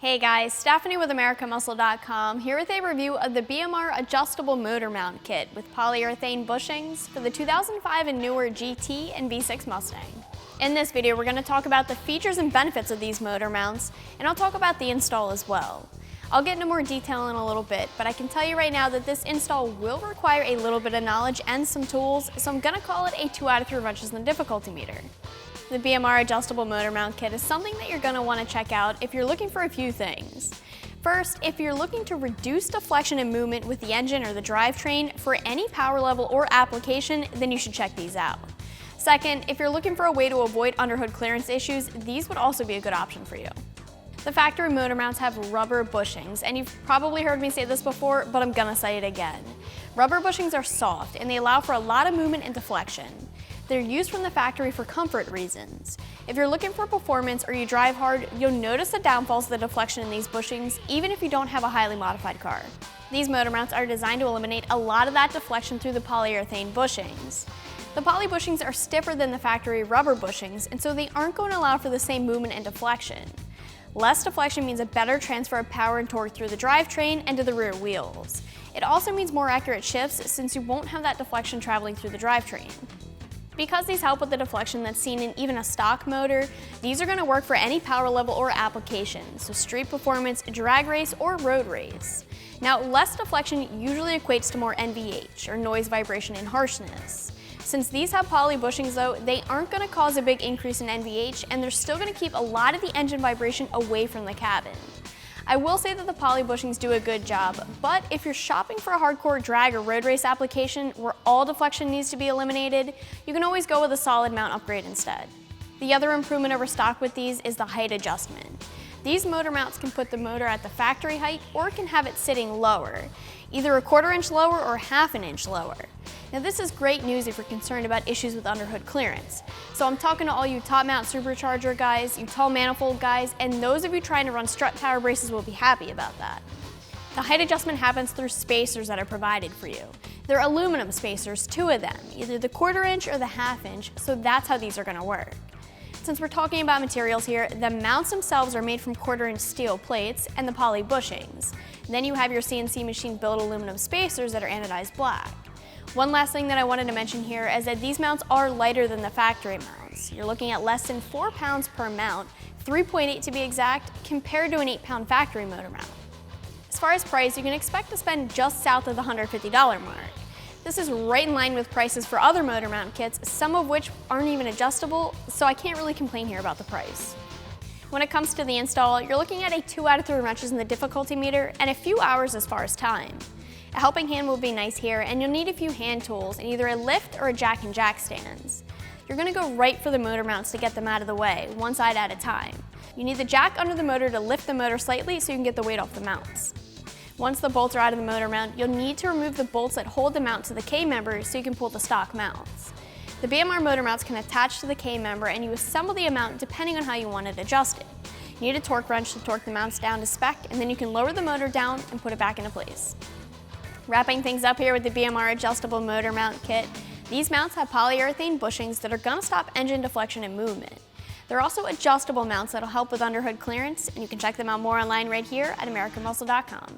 Hey guys, Stephanie with AmericanMuscle.com here with a review of the BMR Adjustable Motor Mount Kit with polyurethane bushings for the 2005 and newer GT and V6 Mustang. In this video, we're going to talk about the features and benefits of these motor mounts, and I'll talk about the install as well. I'll get into more detail in a little bit, but I can tell you right now that this install will require a little bit of knowledge and some tools, so I'm going to call it a 2 out of 3 wrenches in the difficulty meter. The BMR Adjustable Motor Mount Kit is something that you're going to want to check out if you're looking for a few things. First, if you're looking to reduce deflection and movement with the engine or the drivetrain for any power level or application, then you should check these out. Second, if you're looking for a way to avoid underhood clearance issues, these would also be a good option for you. The factory motor mounts have rubber bushings, and you've probably heard me say this before, but I'm gonna say it again. Rubber bushings are soft, and they allow for a lot of movement and deflection. They're used from the factory for comfort reasons. If you're looking for performance or you drive hard, you'll notice the downfalls of the deflection in these bushings, even if you don't have a highly modified car. These motor mounts are designed to eliminate a lot of that deflection through the polyurethane bushings. The poly bushings are stiffer than the factory rubber bushings, and so they aren't going to allow for the same movement and deflection. Less deflection means a better transfer of power and torque through the drivetrain and to the rear wheels. It also means more accurate shifts since you won't have that deflection traveling through the drivetrain. Because these help with the deflection that's seen in even a stock motor, these are going to work for any power level or application, so street performance, drag race, or road race. Now, less deflection usually equates to more NVH, or noise, vibration, and harshness. Since these have poly bushings though, they aren't going to cause a big increase in NVH, and they're still going to keep a lot of the engine vibration away from the cabin. I will say that the poly bushings do a good job, but if you're shopping for a hardcore drag or road race application where all deflection needs to be eliminated, you can always go with a solid mount upgrade instead. The other improvement over stock with these is the height adjustment. These motor mounts can put the motor at the factory height or can have it sitting lower, either a 1/4 inch lower or 1/2 inch lower. Now this is great news if you're concerned about issues with underhood clearance. So I'm talking to all you top mount supercharger guys, you tall manifold guys, and those of you trying to run strut tower braces will be happy about that. The height adjustment happens through spacers that are provided for you. They're aluminum spacers, 2 of them, either the 1/4 inch or the 1/2 inch, so that's how these are going to work. Since we're talking about materials here, the mounts themselves are made from 1/4 inch steel plates and the poly bushings. Then you have your CNC machine built aluminum spacers that are anodized black. One last thing that I wanted to mention here is that these mounts are lighter than the factory mounts. You're looking at less than 4 pounds per mount, 3.8 to be exact, compared to an 8-pound factory motor mount. As far as price, you can expect to spend just south of the $150 mark. This is right in line with prices for other motor mount kits, some of which aren't even adjustable, so I can't really complain here about the price. When it comes to the install, you're looking at a 2 out of 3 wrenches in the difficulty meter and a few hours as far as time. A helping hand will be nice here, and you'll need a few hand tools and either a lift or a jack and jack stands. You're going to go right for the motor mounts to get them out of the way, one side at a time. You need the jack under the motor to lift the motor slightly so you can get the weight off the mounts. Once the bolts are out of the motor mount, you'll need to remove the bolts that hold the mount to the K-member so you can pull the stock mounts. The BMR motor mounts can attach to the K-member and you assemble the mount depending on how you want it adjusted. You need a torque wrench to torque the mounts down to spec, and then you can lower the motor down and put it back into place. Wrapping things up here with the BMR Adjustable Motor Mount Kit, these mounts have polyurethane bushings that are going to stop engine deflection and movement. They're also adjustable mounts that will help with underhood clearance, and you can check them out more online right here at AmericanMuscle.com.